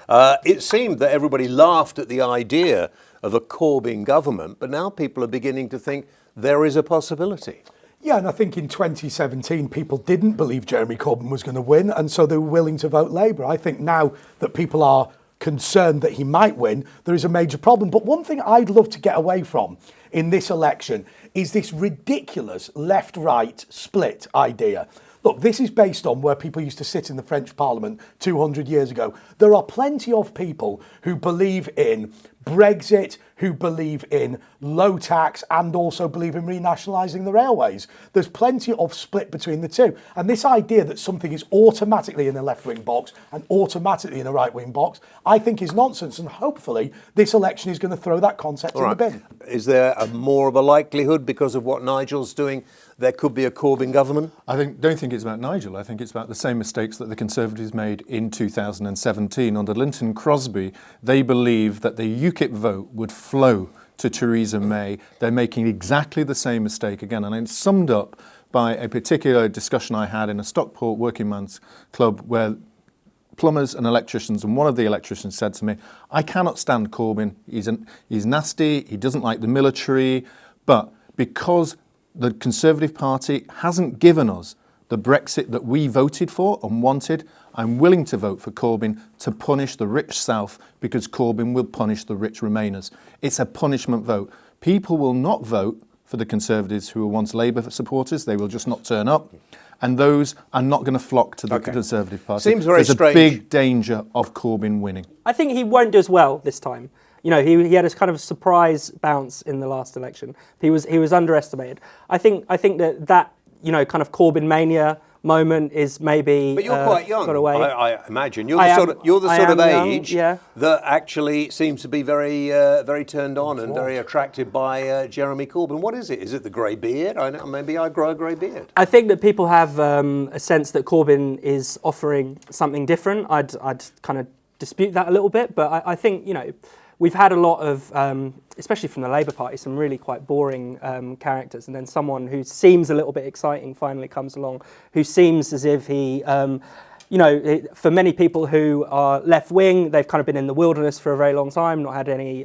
It seemed that everybody laughed at the idea of a Corbyn government, but now people are beginning to think there is a possibility. Yeah, and I think in 2017 people didn't believe Jeremy Corbyn was going to win, and so they were willing to vote Labour. I think now that people are concerned that he might win, there is a major problem. But one thing I'd love to get away from in this election is this ridiculous left-right split idea. Look, this is based on where people used to sit in the French Parliament 200 years ago. There are plenty of people who believe in Brexit, who believe in low tax and also believe in renationalising the railways. There's plenty of split between the two. And this idea that something is automatically in a left-wing box and automatically in a right-wing box, I think is nonsense. And hopefully this election is going to throw that concept in the bin. Is there more of a likelihood, because of what Nigel's doing, there could be a Corbyn government? Don't think it's about Nigel. I think it's about the same mistakes that the Conservatives made in 2017. Under Linton Crosby, they believed that the UKIP vote would flow to Theresa May. They're making exactly the same mistake again. And it's summed up by a particular discussion I had in a Stockport working man's club where plumbers and electricians, and one of the electricians said to me, I cannot stand Corbyn. He's nasty, he doesn't like the military, but because the Conservative Party hasn't given us the Brexit that we voted for and wanted, I'm willing to vote for Corbyn to punish the rich South, because Corbyn will punish the rich Remainers. It's a punishment vote. People will not vote for the Conservatives who were once Labour supporters. They will just not turn up. And those are not going to flock to the Conservative Party. Seems very strange. There's a big danger of Corbyn winning. I think he won't do as well this time. You know, he had a kind of surprise bounce in the last election. He was underestimated. I think that you know, kind of Corbyn mania moment is maybe. But you're quite young. Got away. I imagine you're the sort of age young, that actually seems to be very turned on and very attracted by Jeremy Corbyn. What is it? Is it the grey beard? Maybe I grow a grey beard. I think that people have a sense that Corbyn is offering something different. I'd kind of dispute that a little bit, but I think, you know, we've had a lot of, especially from the Labour Party, some really quite boring characters, and then someone who seems a little bit exciting finally comes along, who seems as if he, you know, for many people who are left-wing, they've kind of been in the wilderness for a very long time, not had any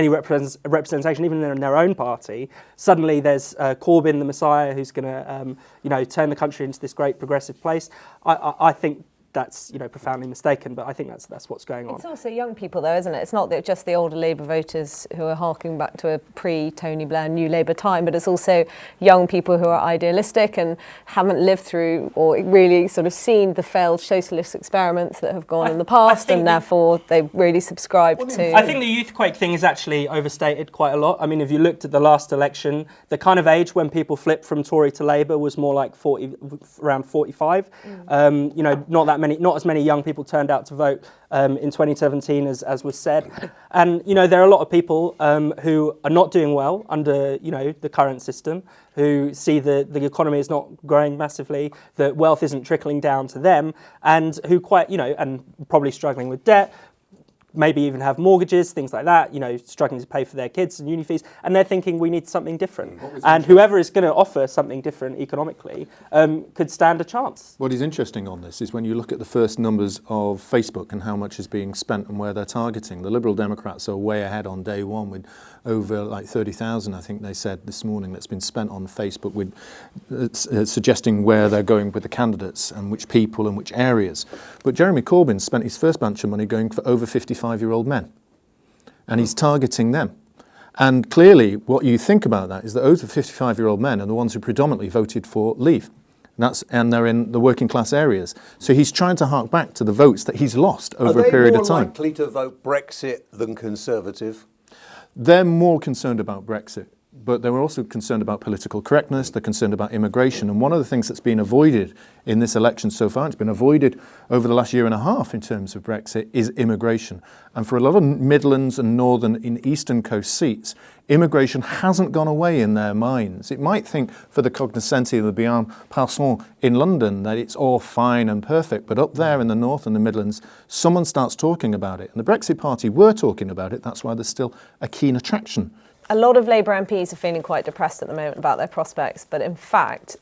representation, even in their own party. Suddenly there's Corbyn, the Messiah, who's going to, you know, turn the country into this great progressive place. I think that's, you know, profoundly mistaken, but I think that's what's going on. It's also young people, though, isn't it? It's not just the older Labour voters who are harking back to a pre-Tony Blair, New Labour time, but it's also young people who are idealistic and haven't lived through or really sort of seen the failed socialist experiments that have gone in the past, and therefore they really subscribe to. I think the youthquake thing is actually overstated quite a lot. I mean, if you looked at the last election, the kind of age when people flipped from Tory to Labour was more like around 45. You know, not as many young people turned out to vote in 2017 as was said. And, you know, there are a lot of people who are not doing well under, you know, the current system, who see the economy is not growing massively, that wealth isn't trickling down to them, and who quite, you know, and probably struggling with debt, maybe even have mortgages, things like that, you know, struggling to pay for their kids and uni fees, and they're thinking we need something different. And whoever is going to offer something different economically could stand a chance. What is interesting on this is when you look at the first numbers of Facebook and how much is being spent and where they're targeting. The Liberal Democrats are way ahead on day one with over like 30,000, I think they said this morning, that's been spent on Facebook, with suggesting where they're going with the candidates and which people and which areas. But Jeremy Corbyn spent his first bunch of money going for over 55-year-old men, and he's targeting them. And clearly what you think about that is that over 55-year-old men are the ones who predominantly voted for Leave. And they're in the working class areas. So he's trying to hark back to the votes that he's lost over a period of time. Are they more likely to vote Brexit than Conservative? They're more concerned about Brexit, but they're also concerned about political correctness, they're concerned about immigration. And one of the things that's been avoided in this election so far, it's been avoided over the last year and a half in terms of Brexit, is immigration. And for a lot of Midlands and Northern and Eastern Coast seats, immigration hasn't gone away in their minds. It might think for the cognoscenti, the bien passant in London, that it's all fine and perfect, but up there in the North and the Midlands, someone starts talking about it. And the Brexit Party were talking about it, that's why there's still a keen attraction. A lot of Labour MPs are feeling quite depressed at the moment about their prospects, but in fact,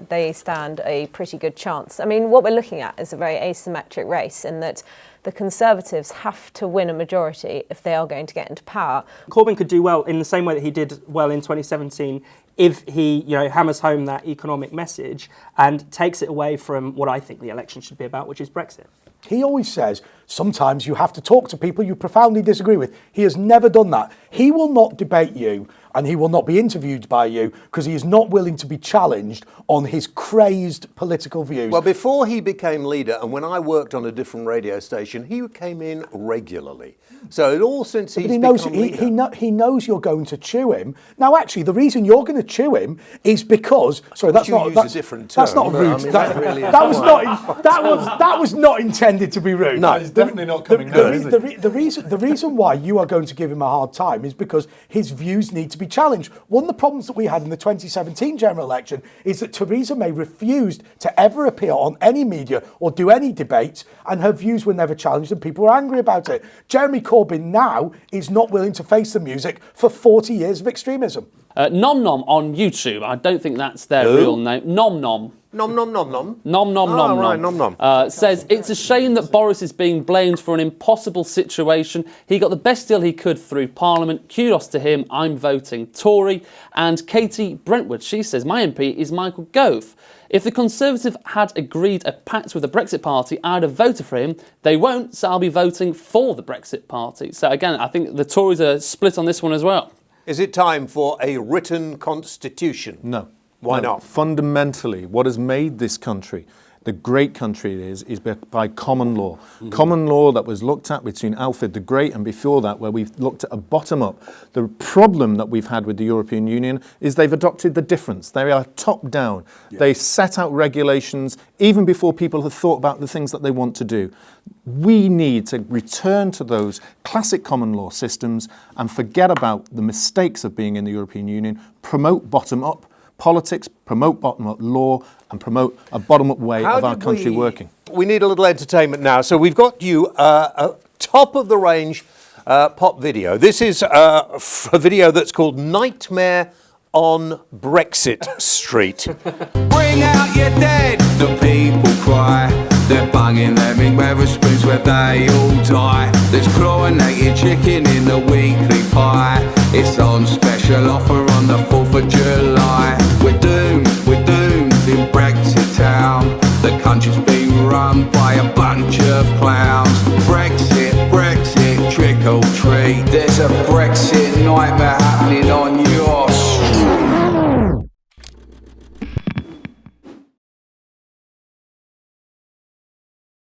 they stand a pretty good chance. I mean, what we're looking at is a very asymmetric race in that the Conservatives have to win a majority if they are going to get into power. Corbyn could do well in the same way that he did well in 2017 if he, hammers home that economic message and takes it away from what I think the election should be about, which is Brexit. He always says, sometimes you have to talk to people you profoundly disagree with. He has never done that. He will not debate you and he will not be interviewed by you because he is not willing to be challenged on his crazed political views. Well, before he became leader and when I worked on a different radio station, he came in regularly. So it all since he's become leader. He knows you're going to chew him. Now, actually, the reason you're going to chew him is because that's not a different term. That's not rude. I mean, that was not intended to be rude. No, it's definitely not coming now, is it? The reason why you are going to give him a hard time is because his views need to be challenged. One of the problems that we had in the 2017 general election is that Theresa May refused to ever appear on any media or do any debates, and her views were never challenged and people were angry about it. Jeremy Corbyn now is not willing to face the music for 40 years of extremism. Nom Nom on YouTube, I don't think that's their real name. Nom Nom. Nom nom nom nom. Nom nom Oh, nom right, nom. nom nom. Says it's a shame that Boris is being blamed for an impossible situation. He got the best deal he could through Parliament. Kudos to him. I'm voting Tory. And Katie Brentwood, she says my MP is Michael Gove. If the Conservative had agreed a pact with the Brexit Party, I'd have voted for him. They won't, so I'll be voting for the Brexit Party. So again, I think the Tories are split on this one as well. Is it time for a written constitution? No. Why No. not? Fundamentally, what has made this country the great country it is by common law. Mm-hmm. Common law that was looked at between Alfred the Great and before that, where we've looked at a bottom-up. The problem that we've had with the European Union is they've adopted the difference. They are top-down. Yeah. They set out regulations even before people have thought about the things that they want to do. We need to return to those classic common law systems and forget about the mistakes of being in the European Union, promote bottom-up politics, promote bottom-up law, and promote a bottom-up way of our country working. We need a little entertainment now. So we've got you a top-of-the-range pop video. This is a video that's called Nightmare on Brexit Street. Bring out your dead, the people cry. They're bunging them in Wetherspoons where they all die. There's chlorinated chicken in the weekly pie. It's on special offer on the 4th of July. We're doomed in Brexit town. The country's being run by a bunch of clowns. Brexit, trick or treat. There's a Brexit